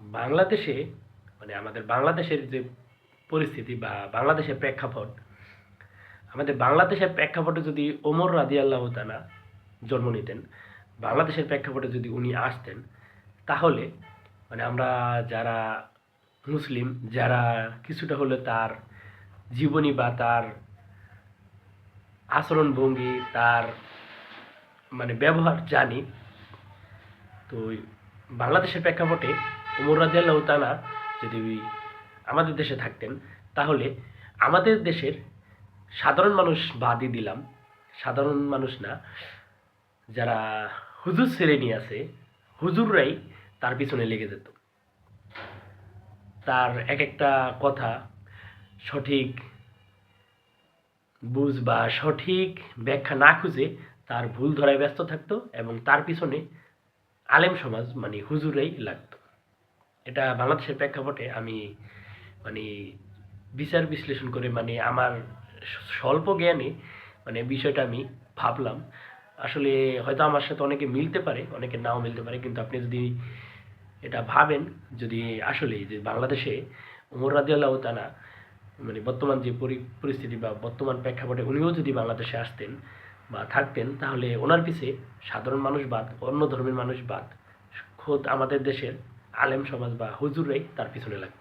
বাংলাদেশে মানে আমাদের বাংলাদেশের যে পরিস্থিতি বা বাংলাদেশের প্রেক্ষাপট, আমাদের বাংলাদেশের প্রেক্ষাপটে যদি ওমর রাদিয়াল্লাহু তাআলা জন্ম নিতেন, বাংলাদেশের প্রেক্ষাপটে যদি উনি আসতেন, তাহলে মানে আমরা যারা মুসলিম, যারা কিছুটা হলে তার জীবনী বা তার আচরণভঙ্গি, তার মানে ব্যবহার জানি, তো বাংলাদেশের প্রেক্ষাপটে ওমর রাদিয়াল্লাহু তাআলা যদি আমাদের দেশে থাকতেন, তাহলে আমাদের দেশের সাধারণ মানুষ বাদই দিলাম, সাধারণ মানুষ না, যারা হুজুর শ্রেণী আছে, হুজুররাই তার পিছনে লেগে যেত। তার এক একটা কথা সঠিক বুঝ বা সঠিক ব্যাখ্যা না খুঁজে তার ভুল ধরায় ব্যস্ত থাকতো এবং তার পিছনে আলেম সমাজ মানে হুজুরাই লাগতো। এটা বাংলাদেশের প্রেক্ষাপটে আমি মানে বিচার বিশ্লেষণ করে মানে আমার স্বল্প জ্ঞানে মানে বিষয়টা আমি ভাবলাম। আসলে হয়তো আমার সাথে অনেকে মিলতে পারে, অনেকে নাও মিলতে পারে, কিন্তু আপনি যদি এটা ভাবেন, যদি আসলেই যে বাংলাদেশে ওমর রাদিয়াল্লাহু তাআলা মানে বর্তমান যে পরিস্থিতি বা বর্তমান প্রেক্ষাপটে উনিও যদি বাংলাদেশে আসতেন বা থাকতেন, তাহলে ওনার পিছে সাধারণ মানুষ বাদ, অন্য ধর্মের মানুষ বাদ, খোদ আমাদের দেশের আলেম সমাজ বা হুজুররাই তার পিছনে লাগতো।